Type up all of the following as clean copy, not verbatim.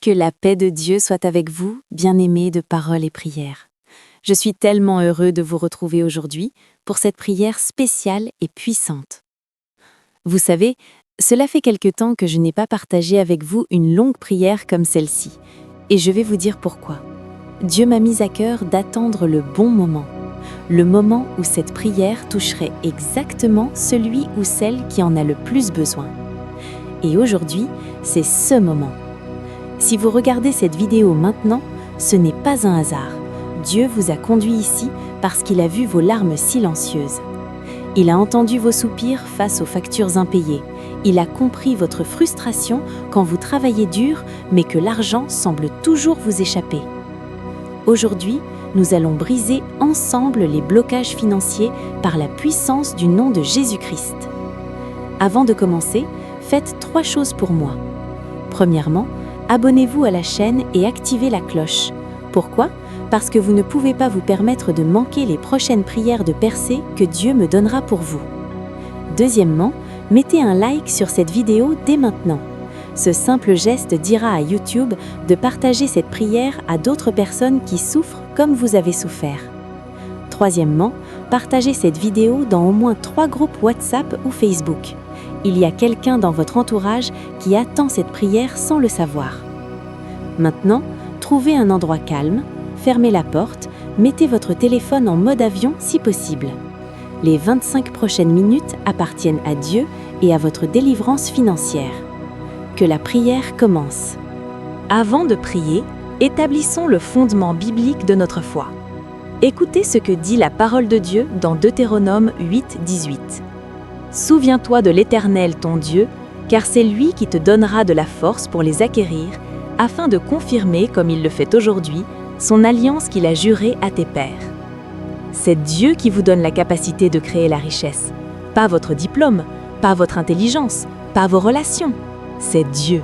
Que la paix de Dieu soit avec vous, bien-aimés de Paroles et Prières. Je suis tellement heureux de vous retrouver aujourd'hui pour cette prière spéciale et puissante. Vous savez, cela fait quelque temps que je n'ai pas partagé avec vous une longue prière comme celle-ci, et je vais vous dire pourquoi. Dieu m'a mis à cœur d'attendre le bon moment, le moment où cette prière toucherait exactement celui ou celle qui en a le plus besoin. Et aujourd'hui, c'est ce moment. Si vous regardez cette vidéo maintenant, ce n'est pas un hasard. Dieu vous a conduit ici parce qu'il a vu vos larmes silencieuses. Il a entendu vos soupirs face aux factures impayées. Il a compris votre frustration quand vous travaillez dur, mais que l'argent semble toujours vous échapper. Aujourd'hui, nous allons briser ensemble les blocages financiers par la puissance du nom de Jésus-Christ. Avant de commencer, faites 3 choses pour moi. Premièrement, abonnez-vous à la chaîne et activez la cloche. Pourquoi ? Parce que vous ne pouvez pas vous permettre de manquer les prochaines prières de percée que Dieu me donnera pour vous. Deuxièmement, mettez un like sur cette vidéo dès maintenant. Ce simple geste dira à YouTube de partager cette prière à d'autres personnes qui souffrent comme vous avez souffert. Troisièmement, partagez cette vidéo dans au moins 3 groupes WhatsApp ou Facebook. Il y a quelqu'un dans votre entourage qui attend cette prière sans le savoir. Maintenant, trouvez un endroit calme, fermez la porte, mettez votre téléphone en mode avion si possible. Les 25 prochaines minutes appartiennent à Dieu et à votre délivrance financière. Que la prière commence. Avant de prier, établissons le fondement biblique de notre foi. Écoutez ce que dit la parole de Dieu dans Deutéronome 8, 18. Souviens-toi de l'Éternel ton Dieu, car c'est lui qui te donnera de la force pour les acquérir, afin de confirmer, comme il le fait aujourd'hui, son alliance qu'il a jurée à tes pères. C'est Dieu qui vous donne la capacité de créer la richesse, pas votre diplôme, pas votre intelligence, pas vos relations. C'est Dieu.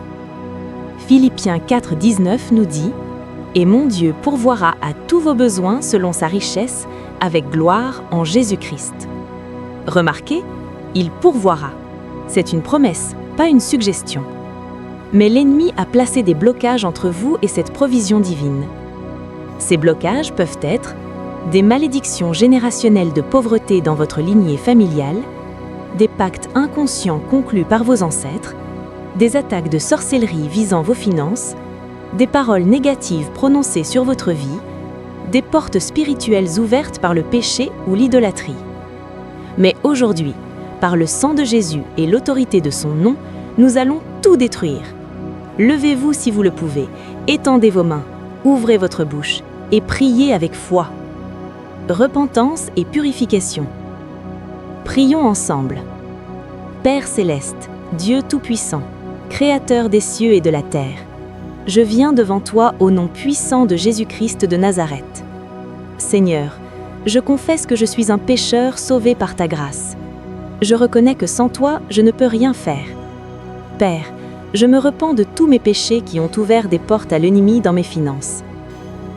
Philippiens 4, 19 nous dit « Et mon Dieu pourvoira à tous vos besoins selon sa richesse, avec gloire en Jésus-Christ. » Remarquez, il pourvoira. C'est une promesse, pas une suggestion. Mais l'ennemi a placé des blocages entre vous et cette provision divine. Ces blocages peuvent être des malédictions générationnelles de pauvreté dans votre lignée familiale, des pactes inconscients conclus par vos ancêtres, des attaques de sorcellerie visant vos finances, des paroles négatives prononcées sur votre vie, des portes spirituelles ouvertes par le péché ou l'idolâtrie. Mais aujourd'hui, par le sang de Jésus et l'autorité de son nom, nous allons tout détruire. Levez-vous si vous le pouvez, étendez vos mains, ouvrez votre bouche et priez avec foi. Repentance et purification. Prions ensemble. Père céleste, Dieu tout-puissant, Créateur des cieux et de la terre, je viens devant toi au nom puissant de Jésus-Christ de Nazareth. Seigneur, je confesse que je suis un pécheur sauvé par ta grâce. Je reconnais que sans toi, je ne peux rien faire. Père, je me repens de tous mes péchés qui ont ouvert des portes à l'ennemi dans mes finances.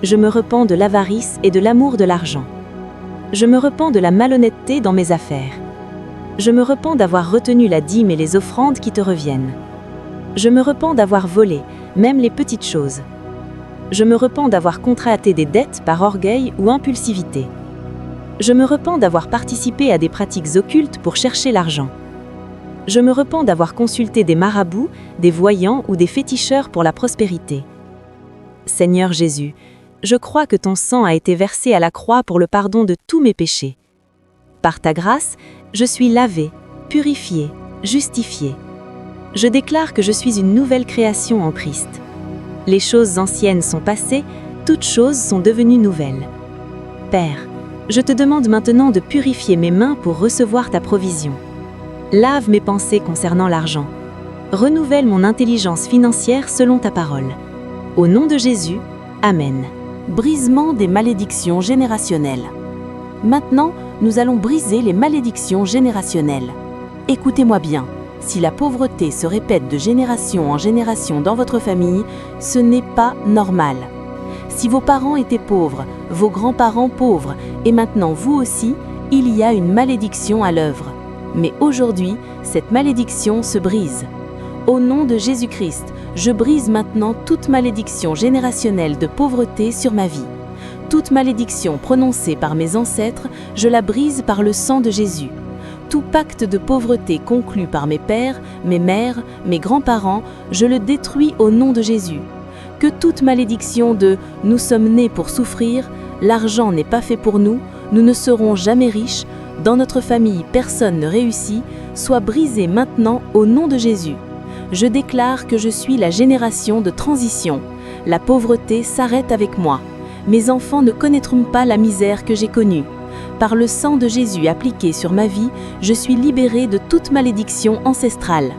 Je me repens de l'avarice et de l'amour de l'argent. Je me repens de la malhonnêteté dans mes affaires. Je me repens d'avoir retenu la dîme et les offrandes qui te reviennent. Je me repens d'avoir volé, même les petites choses. Je me repens d'avoir contracté des dettes par orgueil ou impulsivité. Je me repens d'avoir participé à des pratiques occultes pour chercher l'argent. Je me repens d'avoir consulté des marabouts, des voyants ou des féticheurs pour la prospérité. Seigneur Jésus, je crois que ton sang a été versé à la croix pour le pardon de tous mes péchés. Par ta grâce, je suis lavé, purifié, justifié. Je déclare que je suis une nouvelle création en Christ. Les choses anciennes sont passées, toutes choses sont devenues nouvelles. Père, je te demande maintenant de purifier mes mains pour recevoir ta provision. Lave mes pensées concernant l'argent. Renouvelle mon intelligence financière selon ta parole. Au nom de Jésus, Amen. Brisement des malédictions générationnelles. Maintenant, nous allons briser les malédictions générationnelles. Écoutez-moi bien, si la pauvreté se répète de génération en génération dans votre famille, ce n'est pas normal. Si vos parents étaient pauvres, vos grands-parents pauvres, et maintenant vous aussi, il y a une malédiction à l'œuvre. Mais aujourd'hui, cette malédiction se brise. Au nom de Jésus-Christ, je brise maintenant toute malédiction générationnelle de pauvreté sur ma vie. Toute malédiction prononcée par mes ancêtres, je la brise par le sang de Jésus. Tout pacte de pauvreté conclu par mes pères, mes mères, mes grands-parents, je le détruis au nom de Jésus. Que toute malédiction de « nous sommes nés pour souffrir »,« l'argent n'est pas fait pour nous »,« nous ne serons jamais riches »,« dans notre famille personne ne réussit », soit brisée maintenant au nom de Jésus. Je déclare que je suis la génération de transition. La pauvreté s'arrête avec moi. Mes enfants ne connaîtront pas la misère que j'ai connue. Par le sang de Jésus appliqué sur ma vie, je suis libérée de toute malédiction ancestrale.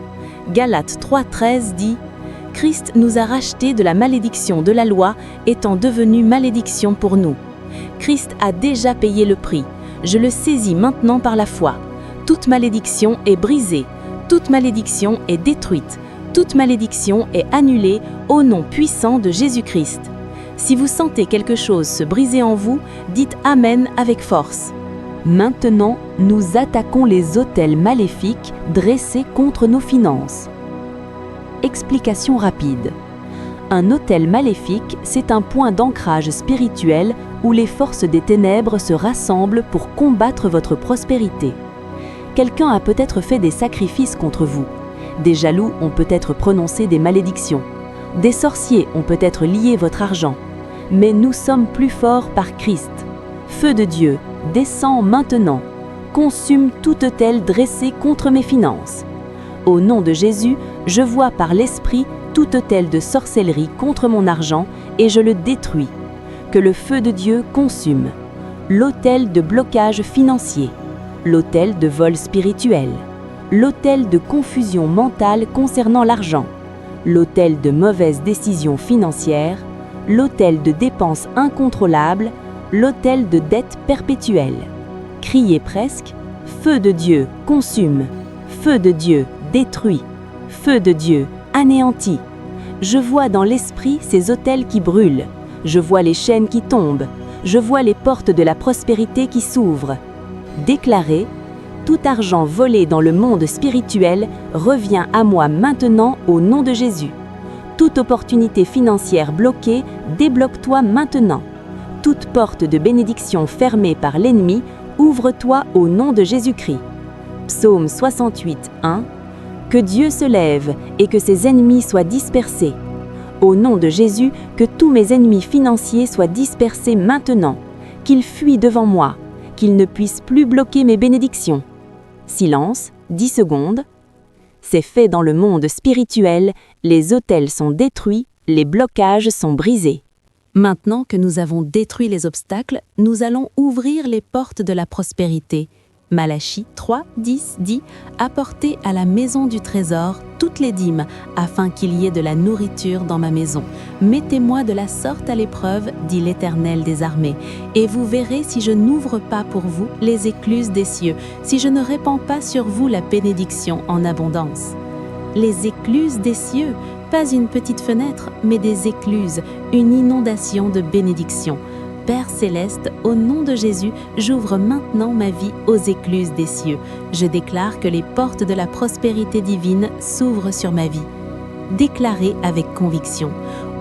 Galates 3,13 dit « Christ nous a rachetés de la malédiction de la loi, étant devenu malédiction pour nous. Christ a déjà payé le prix. Je le saisis maintenant par la foi. Toute malédiction est brisée. Toute malédiction est détruite. Toute malédiction est annulée au nom puissant de Jésus-Christ. » Si vous sentez quelque chose se briser en vous, dites Amen avec force. Maintenant, nous attaquons les autels maléfiques dressés contre nos finances. Explication rapide. Un autel maléfique, c'est un point d'ancrage spirituel où les forces des ténèbres se rassemblent pour combattre votre prospérité. Quelqu'un a peut-être fait des sacrifices contre vous. Des jaloux ont peut-être prononcé des malédictions. Des sorciers ont peut-être lié votre argent. Mais nous sommes plus forts par Christ. Feu de Dieu, descends maintenant. Consume tout autel dressé contre mes finances. Au nom de Jésus, je vois par l'Esprit tout autel de sorcellerie contre mon argent et je le détruis. Que le feu de Dieu consume. L'autel de blocage financier. L'autel de vol spirituel. L'autel de confusion mentale concernant l'argent. L'autel de mauvaises décisions financières. L'autel de dépenses incontrôlables, l'autel de dettes perpétuelles. Criez presque, feu de Dieu, consume, feu de Dieu, détruit, feu de Dieu, anéantit. Je vois dans l'esprit ces autels qui brûlent, je vois les chaînes qui tombent, je vois les portes de la prospérité qui s'ouvrent. Déclarez, tout argent volé dans le monde spirituel revient à moi maintenant au nom de Jésus. Toute opportunité financière bloquée, débloque-toi maintenant. Toute porte de bénédiction fermée par l'ennemi, ouvre-toi au nom de Jésus-Christ. Psaume 68, 1. Que Dieu se lève et que ses ennemis soient dispersés. Au nom de Jésus, que tous mes ennemis financiers soient dispersés maintenant. Qu'ils fuient devant moi, qu'ils ne puissent plus bloquer mes bénédictions. Silence, 10 secondes. C'est fait dans le monde spirituel, les autels sont détruits, les blocages sont brisés. Maintenant que nous avons détruit les obstacles, nous allons ouvrir les portes de la prospérité. Malachie 3:10 dit « Apportez à la maison du trésor toutes les dîmes, afin qu'il y ait de la nourriture dans ma maison. Mettez-moi de la sorte à l'épreuve, dit l'Éternel des armées, et vous verrez si je n'ouvre pas pour vous les écluses des cieux, si je ne répands pas sur vous la bénédiction en abondance. » Les écluses des cieux, pas une petite fenêtre, mais des écluses, une inondation de bénédiction. Père céleste, au nom de Jésus, j'ouvre maintenant ma vie aux écluses des cieux. Je déclare que les portes de la prospérité divine s'ouvrent sur ma vie. Déclarez avec conviction.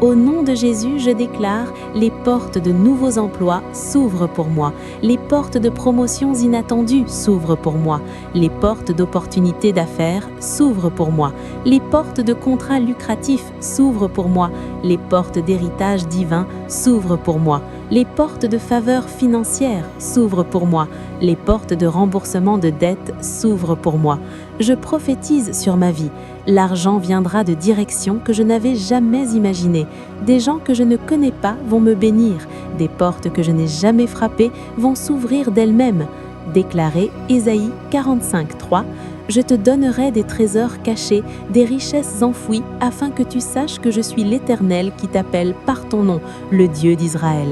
Au nom de Jésus, je déclare, les portes de nouveaux emplois s'ouvrent pour moi. Les portes de promotions inattendues s'ouvrent pour moi. Les portes d'opportunités d'affaires s'ouvrent pour moi. Les portes de contrats lucratifs s'ouvrent pour moi. Les portes d'héritage divin s'ouvrent pour moi. Les portes de faveur financière s'ouvrent pour moi. Les portes de remboursement de dettes s'ouvrent pour moi. Je prophétise sur ma vie. L'argent viendra de directions que je n'avais jamais imaginées. Des gens que je ne connais pas vont me bénir. Des portes que je n'ai jamais frappées vont s'ouvrir d'elles-mêmes. Déclaré Ésaïe 45:3. Je te donnerai des trésors cachés, des richesses enfouies, afin que tu saches que je suis l'Éternel qui t'appelle par ton nom, le Dieu d'Israël.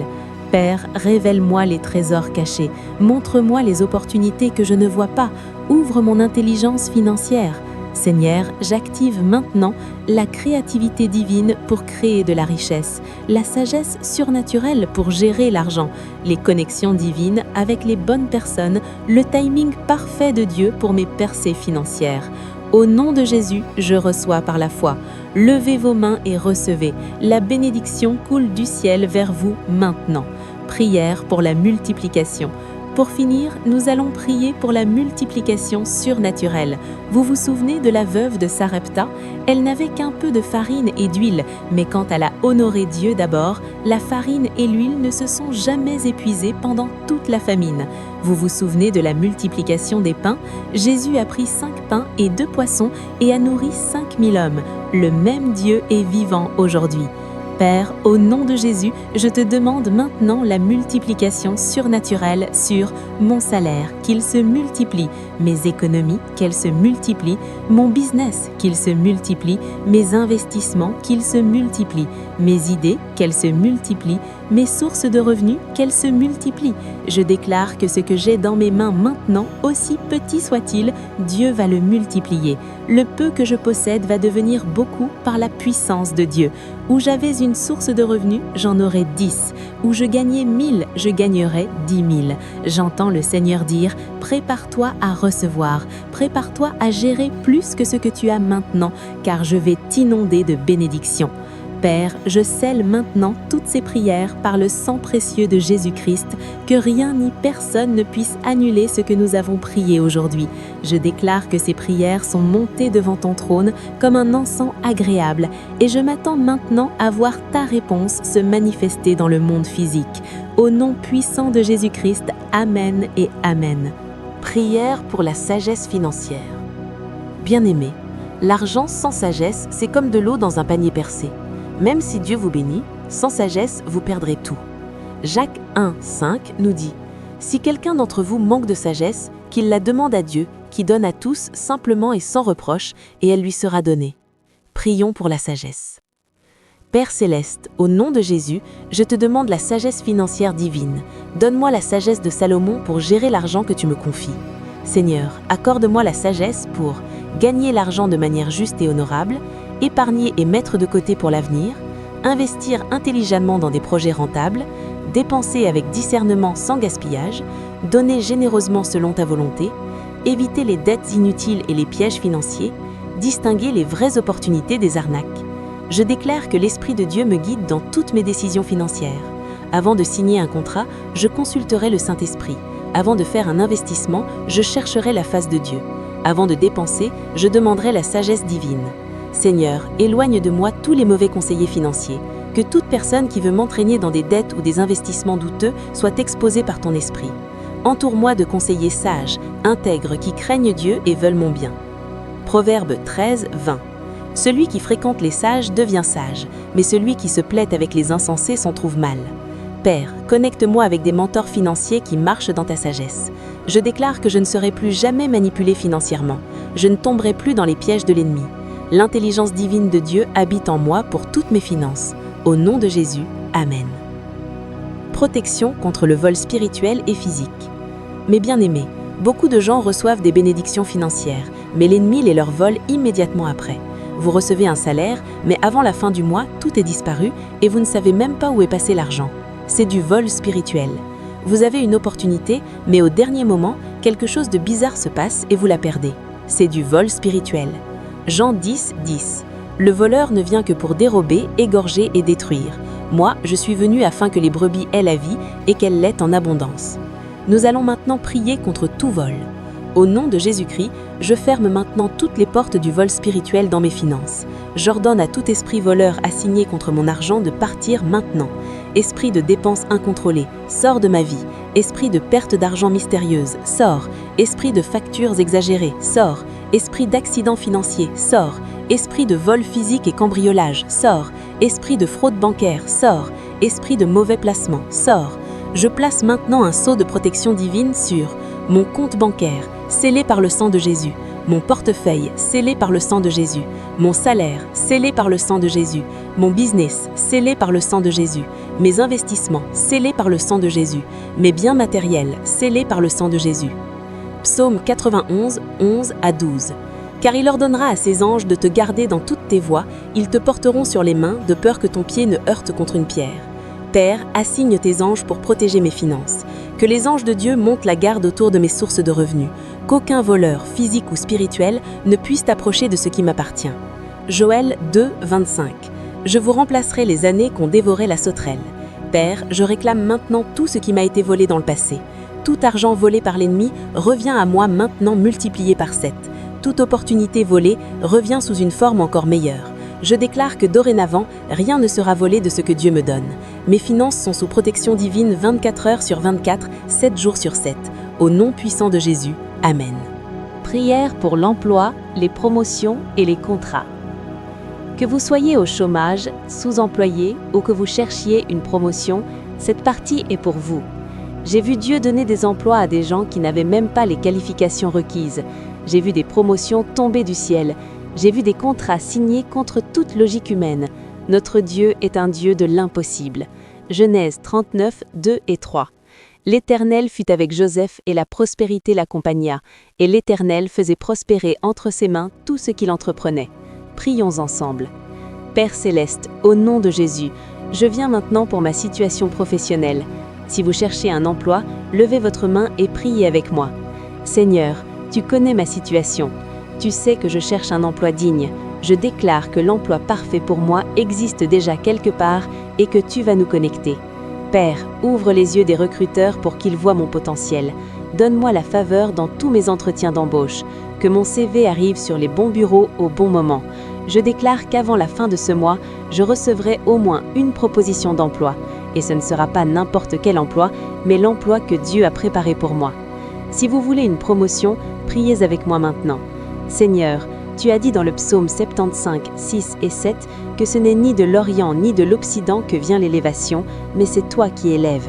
Père, révèle-moi les trésors cachés, montre-moi les opportunités que je ne vois pas, ouvre mon intelligence financière. Seigneur, j'active maintenant la créativité divine pour créer de la richesse, la sagesse surnaturelle pour gérer l'argent, les connexions divines avec les bonnes personnes, le timing parfait de Dieu pour mes percées financières. Au nom de Jésus, je reçois par la foi. Levez vos mains et recevez. La bénédiction coule du ciel vers vous maintenant. Prière pour la multiplication. Pour finir, nous allons prier pour la multiplication surnaturelle. Vous vous souvenez de la veuve de Sarepta? Elle n'avait qu'un peu de farine et d'huile, mais quand elle a honoré Dieu d'abord, la farine et l'huile ne se sont jamais épuisées pendant toute la famine. Vous vous souvenez de la multiplication des pains? Jésus a pris 5 pains et 2 poissons et a nourri 5000 hommes. Le même Dieu est vivant aujourd'hui. Père, au nom de Jésus, je te demande maintenant la multiplication surnaturelle sur mon salaire, qu'il se multiplie, mes économies, qu'elles se multiplient, mon business, qu'il se multiplie, mes investissements, qu'ils se multiplient, mes idées, qu'elles se multiplient, mes sources de revenus, qu'elles se multiplient. Je déclare que ce que j'ai dans mes mains maintenant, aussi petit soit-il, Dieu va le multiplier. Le peu que je possède va devenir beaucoup par la puissance de Dieu. Où j'avais une source de revenus, j'en aurai 10. Où je gagnais 1000, je gagnerai 10 000. J'entends le Seigneur dire, prépare-toi à recevoir, prépare-toi à gérer plus que ce que tu as maintenant, car je vais t'inonder de bénédictions. Père, je scelle maintenant toutes ces prières par le sang précieux de Jésus-Christ, que rien ni personne ne puisse annuler ce que nous avons prié aujourd'hui. Je déclare que ces prières sont montées devant ton trône comme un encens agréable, et je m'attends maintenant à voir ta réponse se manifester dans le monde physique. Au nom puissant de Jésus-Christ, Amen et Amen. Prière pour la sagesse financière. Bien-aimés, l'argent sans sagesse, c'est comme de l'eau dans un panier percé. Même si Dieu vous bénit, sans sagesse, vous perdrez tout. Jacques 1,5 nous dit « Si quelqu'un d'entre vous manque de sagesse, qu'il la demande à Dieu, qui donne à tous simplement et sans reproche, et elle lui sera donnée. » Prions pour la sagesse. Père Céleste, au nom de Jésus, je te demande la sagesse financière divine. Donne-moi la sagesse de Salomon pour gérer l'argent que tu me confies. Seigneur, accorde-moi la sagesse pour gagner l'argent de manière juste et honorable, épargner et mettre de côté pour l'avenir, investir intelligemment dans des projets rentables, dépenser avec discernement sans gaspillage, donner généreusement selon ta volonté, éviter les dettes inutiles et les pièges financiers, distinguer les vraies opportunités des arnaques. Je déclare que l'Esprit de Dieu me guide dans toutes mes décisions financières. Avant de signer un contrat, je consulterai le Saint-Esprit. Avant de faire un investissement, je chercherai la face de Dieu. Avant de dépenser, je demanderai la sagesse divine. Seigneur, éloigne de moi tous les mauvais conseillers financiers. Que toute personne qui veut m'entraîner dans des dettes ou des investissements douteux soit exposée par ton esprit. Entoure-moi de conseillers sages, intègres, qui craignent Dieu et veulent mon bien. Proverbe 13, 20. Celui qui fréquente les sages devient sage, mais celui qui se plaît avec les insensés s'en trouve mal. Père, connecte-moi avec des mentors financiers qui marchent dans ta sagesse. Je déclare que je ne serai plus jamais manipulé financièrement. Je ne tomberai plus dans les pièges de l'ennemi. L'intelligence divine de Dieu habite en moi pour toutes mes finances. Au nom de Jésus, Amen. Protection contre le vol spirituel et physique. Mes bien-aimés, beaucoup de gens reçoivent des bénédictions financières, mais l'ennemi les leur vole immédiatement après. Vous recevez un salaire, mais avant la fin du mois, tout est disparu et vous ne savez même pas où est passé l'argent. C'est du vol spirituel. Vous avez une opportunité, mais au dernier moment, quelque chose de bizarre se passe et vous la perdez. C'est du vol spirituel. Jean 10, 10. Le voleur ne vient que pour dérober, égorger et détruire. Moi, je suis venu afin que les brebis aient la vie et qu'elles l'aient en abondance. Nous allons maintenant prier contre tout vol. Au nom de Jésus-Christ, je ferme maintenant toutes les portes du vol spirituel dans mes finances. J'ordonne à tout esprit voleur assigné contre mon argent de partir maintenant. Esprit de dépenses incontrôlées, sors de ma vie. Esprit de perte d'argent mystérieuse, sors. Esprit de factures exagérées, sors. Esprit d'accident financier, sors. Esprit de vol physique et cambriolage, sors. Esprit de fraude bancaire, sors. Esprit de mauvais placement, sors. Je place maintenant un sceau de protection divine sur mon compte bancaire, scellé par le sang de Jésus, mon portefeuille, scellé par le sang de Jésus, mon salaire, scellé par le sang de Jésus, mon business, scellé par le sang de Jésus, mes investissements, scellés par le sang de Jésus, mes biens matériels, scellés par le sang de Jésus. Psaume 91, 11 à 12. Car il ordonnera à ses anges de te garder dans toutes tes voies, ils te porteront sur les mains, de peur que ton pied ne heurte contre une pierre. Père, assigne tes anges pour protéger mes finances. Que les anges de Dieu montent la garde autour de mes sources de revenus. Qu'aucun voleur, physique ou spirituel, ne puisse t'approcher de ce qui m'appartient. Joël 2, 25. Je vous remplacerai les années qu'ont dévoré la sauterelle. Père, je réclame maintenant tout ce qui m'a été volé dans le passé. Tout argent volé par l'ennemi revient à moi maintenant multiplié par 7. Toute opportunité volée revient sous une forme encore meilleure. Je déclare que dorénavant, rien ne sera volé de ce que Dieu me donne. Mes finances sont sous protection divine 24 heures sur 24, 7 jours sur 7. Au nom puissant de Jésus, Amen. Prière pour l'emploi, les promotions et les contrats. Que vous soyez au chômage, sous-employé ou que vous cherchiez une promotion, cette partie est pour vous. J'ai vu Dieu donner des emplois à des gens qui n'avaient même pas les qualifications requises. J'ai vu des promotions tomber du ciel. J'ai vu des contrats signés contre toute logique humaine. Notre Dieu est un Dieu de l'impossible. Genèse 39, 2 et 3. L'Éternel fut avec Joseph et la prospérité l'accompagna, et l'Éternel faisait prospérer entre ses mains tout ce qu'il entreprenait. Prions ensemble. Père Céleste, au nom de Jésus, je viens maintenant pour ma situation professionnelle. Si vous cherchez un emploi, levez votre main et priez avec moi. Seigneur, tu connais ma situation. Tu sais que je cherche un emploi digne. Je déclare que l'emploi parfait pour moi existe déjà quelque part et que tu vas nous connecter. Père, ouvre les yeux des recruteurs pour qu'ils voient mon potentiel. Donne-moi la faveur dans tous mes entretiens d'embauche. Que mon CV arrive sur les bons bureaux au bon moment. Je déclare qu'avant la fin de ce mois, je recevrai au moins une proposition d'emploi. Et ce ne sera pas n'importe quel emploi, mais l'emploi que Dieu a préparé pour moi. Si vous voulez une promotion, priez avec moi maintenant. Seigneur, tu as dit dans le psaume 75, 6 et 7 que ce n'est ni de l'Orient ni de l'Occident que vient l'élévation, mais c'est toi qui élèves.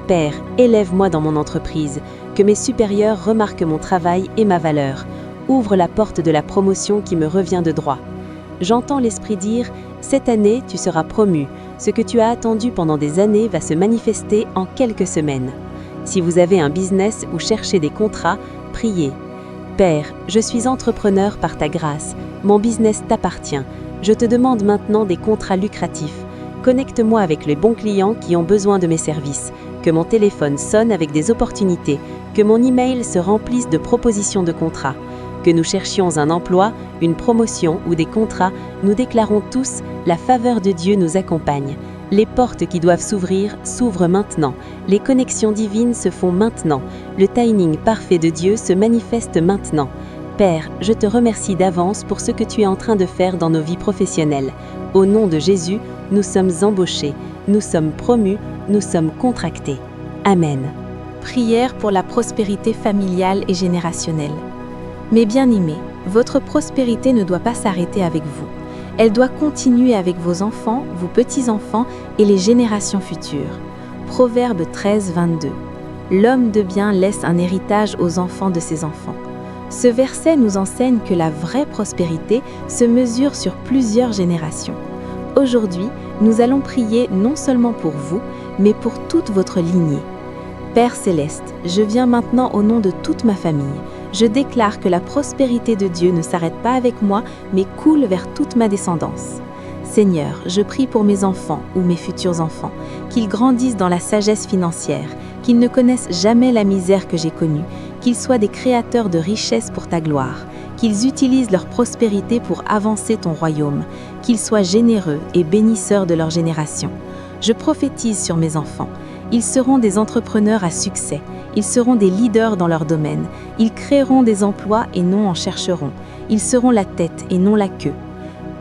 Père, élève-moi dans mon entreprise, que mes supérieurs remarquent mon travail et ma valeur. Ouvre la porte de la promotion qui me revient de droit. J'entends l'Esprit dire « Cette année, tu seras promu. Ce que tu as attendu pendant des années va se manifester en quelques semaines. » Si vous avez un business ou cherchez des contrats, priez. Père, je suis entrepreneur par ta grâce. Mon business t'appartient. Je te demande maintenant des contrats lucratifs. Connecte-moi avec les bons clients qui ont besoin de mes services. Que mon téléphone sonne avec des opportunités. Que mon email se remplisse de propositions de contrats. Que nous cherchions un emploi, une promotion ou des contrats, nous déclarons tous « La faveur de Dieu nous accompagne ». Les portes qui doivent s'ouvrir s'ouvrent maintenant. Les connexions divines se font maintenant. Le timing parfait de Dieu se manifeste maintenant. Père, je te remercie d'avance pour ce que tu es en train de faire dans nos vies professionnelles. Au nom de Jésus, nous sommes embauchés, nous sommes promus, nous sommes contractés. Amen. Prière pour la prospérité familiale et générationnelle. Mes bien-aimés, votre prospérité ne doit pas s'arrêter avec vous. Elle doit continuer avec vos enfants, vos petits-enfants et les générations futures. Proverbe 13, 22. L'homme de bien laisse un héritage aux enfants de ses enfants. Ce verset nous enseigne que la vraie prospérité se mesure sur plusieurs générations. Aujourd'hui, nous allons prier non seulement pour vous, mais pour toute votre lignée. Père Céleste, je viens maintenant au nom de toute ma famille. Je déclare que la prospérité de Dieu ne s'arrête pas avec moi, mais coule vers toute ma descendance. Seigneur, je prie pour mes enfants ou mes futurs enfants, qu'ils grandissent dans la sagesse financière, qu'ils ne connaissent jamais la misère que j'ai connue, qu'ils soient des créateurs de richesses pour ta gloire, qu'ils utilisent leur prospérité pour avancer ton royaume, qu'ils soient généreux et bénisseurs de leur génération. Je prophétise sur mes enfants. Ils seront des entrepreneurs à succès. Ils seront des leaders dans leur domaine. Ils créeront des emplois et non en chercheront. Ils seront la tête et non la queue.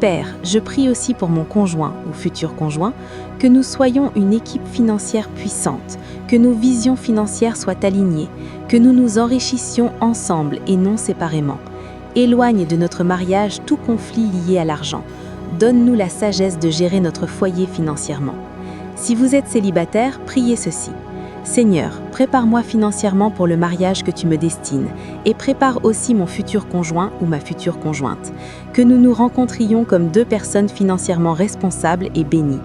Père, je prie aussi pour mon conjoint ou futur conjoint, que nous soyons une équipe financière puissante, que nos visions financières soient alignées, que nous nous enrichissions ensemble et non séparément. Éloigne de notre mariage tout conflit lié à l'argent. Donne-nous la sagesse de gérer notre foyer financièrement. Si vous êtes célibataire, priez ceci. Seigneur, prépare-moi financièrement pour le mariage que tu me destines et prépare aussi mon futur conjoint ou ma future conjointe, que nous nous rencontrions comme deux personnes financièrement responsables et bénies.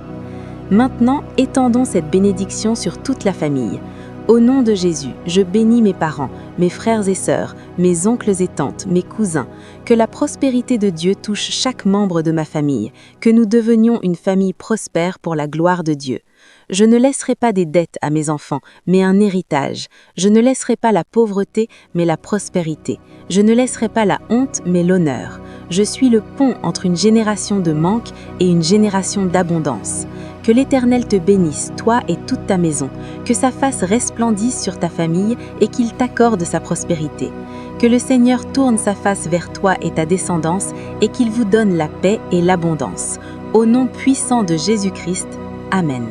Maintenant, étendons cette bénédiction sur toute la famille. Au nom de Jésus, je bénis mes parents, mes frères et sœurs, mes oncles et tantes, mes cousins, que la prospérité de Dieu touche chaque membre de ma famille, que nous devenions une famille prospère pour la gloire de Dieu. Je ne laisserai pas des dettes à mes enfants, mais un héritage. Je ne laisserai pas la pauvreté, mais la prospérité. Je ne laisserai pas la honte, mais l'honneur. Je suis le pont entre une génération de manque et une génération d'abondance. Que l'Éternel te bénisse, toi et toute ta maison, que sa face resplendisse sur ta famille et qu'il t'accorde sa prospérité. Que le Seigneur tourne sa face vers toi et ta descendance et qu'il vous donne la paix et l'abondance. Au nom puissant de Jésus-Christ, Amen.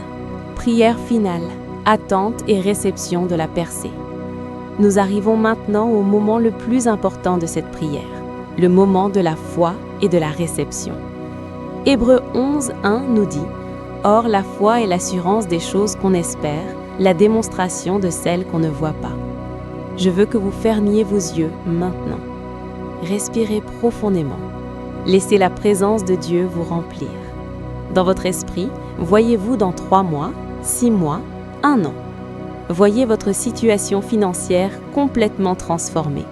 Prière finale, attente et réception de la percée. Nous arrivons maintenant au moment le plus important de cette prière, le moment de la foi et de la réception. Hébreux 11:1 nous dit « Or la foi est l'assurance des choses qu'on espère, la démonstration de celles qu'on ne voit pas. » Je veux que vous fermiez vos yeux maintenant. Respirez profondément. Laissez la présence de Dieu vous remplir. Dans votre esprit, voyez-vous dans 3 mois, 6 mois, 1 an. Voyez votre situation financière complètement transformée.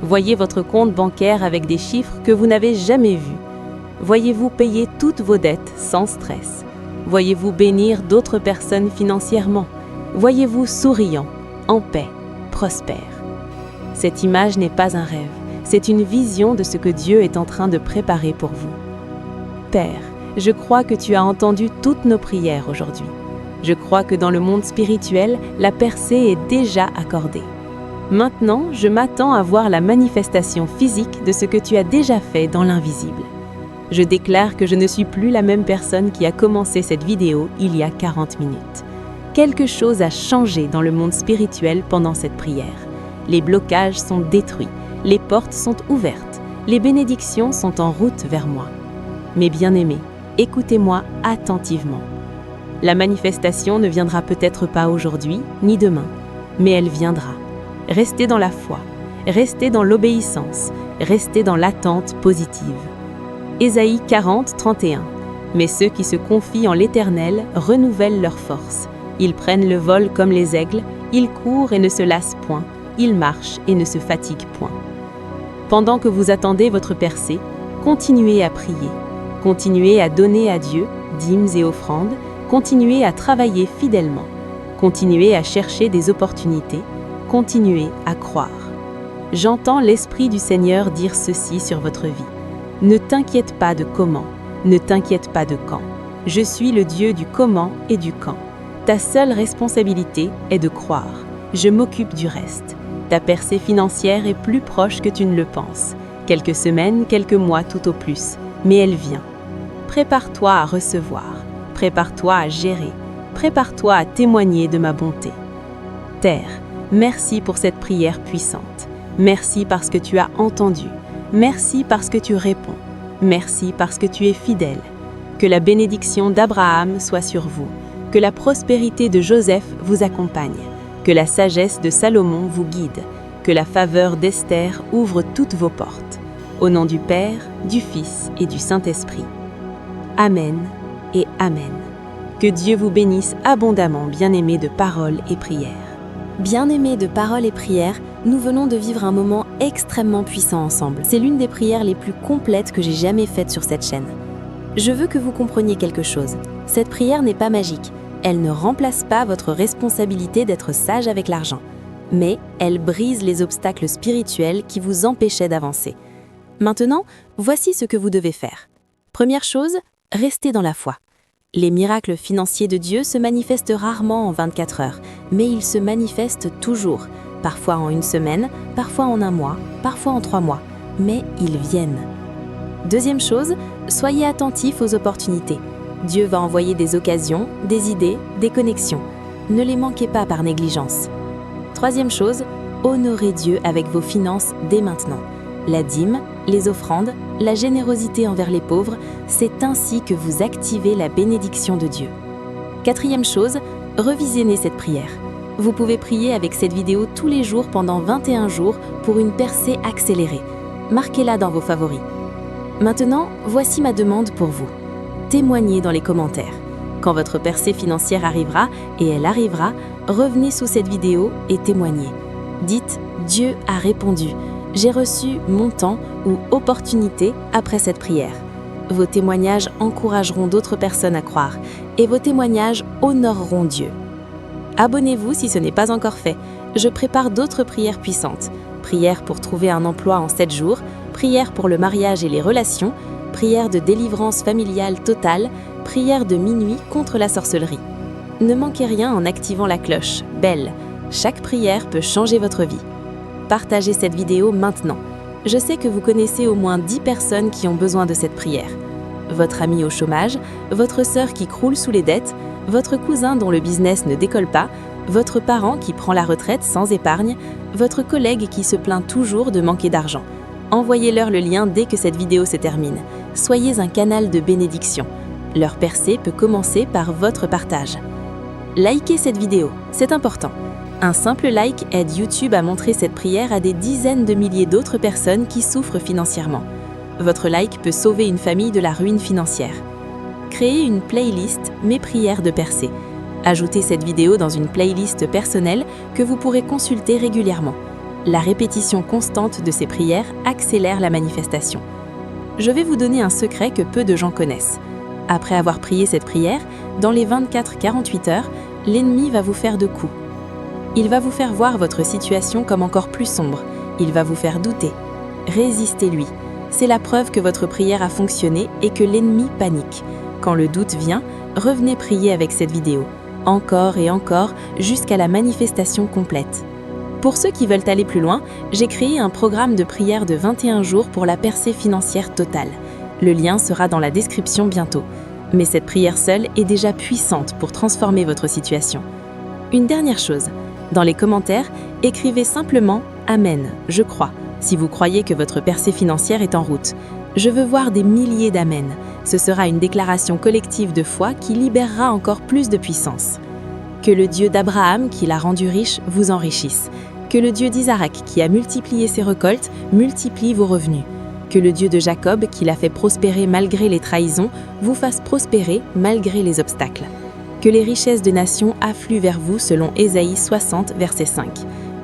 Voyez votre compte bancaire avec des chiffres que vous n'avez jamais vus. Voyez-vous payer toutes vos dettes sans stress. Voyez-vous bénir d'autres personnes financièrement. Voyez-vous souriant, en paix, prospère. Cette image n'est pas un rêve, c'est une vision de ce que Dieu est en train de préparer pour vous. Père, je crois que tu as entendu toutes nos prières aujourd'hui. Je crois que dans le monde spirituel, la percée est déjà accordée. Maintenant, je m'attends à voir la manifestation physique de ce que tu as déjà fait dans l'invisible. Je déclare que je ne suis plus la même personne qui a commencé cette vidéo il y a 40 minutes. Quelque chose a changé dans le monde spirituel pendant cette prière. Les blocages sont détruits, les portes sont ouvertes, les bénédictions sont en route vers moi. Mes bien-aimés, écoutez-moi attentivement. La manifestation ne viendra peut-être pas aujourd'hui, ni demain, mais elle viendra. Restez dans la foi, restez dans l'obéissance, restez dans l'attente positive. Ésaïe 40:31. Mais ceux qui se confient en l'Éternel renouvellent leurs forces. Ils prennent le vol comme les aigles, ils courent et ne se lassent point, ils marchent et ne se fatiguent point. Pendant que vous attendez votre percée, continuez à prier, continuez à donner à Dieu dîmes et offrandes, continuez à travailler fidèlement, continuez à chercher des opportunités, continuez à croire. J'entends l'Esprit du Seigneur dire ceci sur votre vie. Ne t'inquiète pas de comment, ne t'inquiète pas de quand. Je suis le Dieu du comment et du quand. Ta seule responsabilité est de croire. Je m'occupe du reste. Ta percée financière est plus proche que tu ne le penses. Quelques semaines, quelques mois tout au plus, mais elle vient. Prépare-toi à recevoir. Prépare-toi à gérer. Prépare-toi à témoigner de ma bonté. Terre, merci pour cette prière puissante. Merci parce que tu as entendu. Merci parce que tu réponds. Merci parce que tu es fidèle. Que la bénédiction d'Abraham soit sur vous. Que la prospérité de Joseph vous accompagne. Que la sagesse de Salomon vous guide. Que la faveur d'Esther ouvre toutes vos portes. Au nom du Père, du Fils et du Saint-Esprit. Amen et Amen. Que Dieu vous bénisse abondamment, bien-aimés de paroles et prières. Bien-aimés de paroles et prières, nous venons de vivre un moment extrêmement puissant ensemble. C'est l'une des prières les plus complètes que j'ai jamais faites sur cette chaîne. Je veux que vous compreniez quelque chose. Cette prière n'est pas magique. Elle ne remplace pas votre responsabilité d'être sage avec l'argent. Mais elle brise les obstacles spirituels qui vous empêchaient d'avancer. Maintenant, voici ce que vous devez faire. Première chose, restez dans la foi. Les miracles financiers de Dieu se manifestent rarement en 24 heures, mais ils se manifestent toujours, parfois en 1 semaine, parfois en 1 mois, parfois en 3 mois, mais ils viennent. Deuxième chose, soyez attentifs aux opportunités. Dieu va envoyer des occasions, des idées, des connexions. Ne les manquez pas par négligence. Troisième chose, honorez Dieu avec vos finances dès maintenant. La dîme, les offrandes, la générosité envers les pauvres, c'est ainsi que vous activez la bénédiction de Dieu. Quatrième chose, revisionnez cette prière. Vous pouvez prier avec cette vidéo tous les jours pendant 21 jours pour une percée accélérée. Marquez-la dans vos favoris. Maintenant, voici ma demande pour vous. Témoignez dans les commentaires. Quand votre percée financière arrivera, et elle arrivera, revenez sous cette vidéo et témoignez. Dites « Dieu a répondu ». J'ai reçu montant ou opportunité après cette prière. Vos témoignages encourageront d'autres personnes à croire et vos témoignages honoreront Dieu. Abonnez-vous si ce n'est pas encore fait. Je prépare d'autres prières puissantes. Prière pour trouver un emploi en 7 jours, prière pour le mariage et les relations, prière de délivrance familiale totale, prière de minuit contre la sorcellerie. Ne manquez rien en activant la cloche, belle. Chaque prière peut changer votre vie. Partagez cette vidéo maintenant. Je sais que vous connaissez au moins 10 personnes qui ont besoin de cette prière. Votre ami au chômage, votre sœur qui croule sous les dettes, votre cousin dont le business ne décolle pas, votre parent qui prend la retraite sans épargne, votre collègue qui se plaint toujours de manquer d'argent. Envoyez-leur le lien dès que cette vidéo se termine. Soyez un canal de bénédiction. Leur percée peut commencer par votre partage. Likez cette vidéo, c'est important. Un simple like aide YouTube à montrer cette prière à des dizaines de milliers d'autres personnes qui souffrent financièrement. Votre like peut sauver une famille de la ruine financière. Créez une playlist « Mes prières de percée ». Ajoutez cette vidéo dans une playlist personnelle que vous pourrez consulter régulièrement. La répétition constante de ces prières accélère la manifestation. Je vais vous donner un secret que peu de gens connaissent. Après avoir prié cette prière, dans les 24-48 heures, l'ennemi va vous faire deux coups. Il va vous faire voir votre situation comme encore plus sombre. Il va vous faire douter. Résistez-lui. C'est la preuve que votre prière a fonctionné et que l'ennemi panique. Quand le doute vient, revenez prier avec cette vidéo. Encore et encore, jusqu'à la manifestation complète. Pour ceux qui veulent aller plus loin, j'ai créé un programme de prière de 21 jours pour la percée financière totale. Le lien sera dans la description bientôt. Mais cette prière seule est déjà puissante pour transformer votre situation. Une dernière chose. Dans les commentaires, écrivez simplement « Amen, je crois » si vous croyez que votre percée financière est en route. Je veux voir des milliers d'Amen. Ce sera une déclaration collective de foi qui libérera encore plus de puissance. Que le Dieu d'Abraham, qui l'a rendu riche, vous enrichisse. Que le Dieu d'Isaac, qui a multiplié ses récoltes, multiplie vos revenus. Que le Dieu de Jacob, qui l'a fait prospérer malgré les trahisons, vous fasse prospérer malgré les obstacles. Que les richesses des nations affluent vers vous selon Ésaïe 60, verset 5.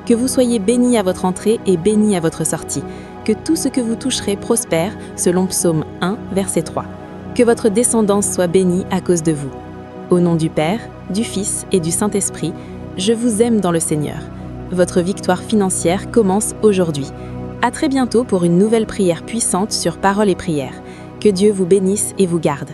Que vous soyez bénis à votre entrée et bénis à votre sortie. Que tout ce que vous toucherez prospère selon Psaume 1, verset 3. Que votre descendance soit bénie à cause de vous. Au nom du Père, du Fils et du Saint-Esprit, je vous aime dans le Seigneur. Votre victoire financière commence aujourd'hui. À très bientôt pour une nouvelle prière puissante sur Paroles et Prières. Que Dieu vous bénisse et vous garde.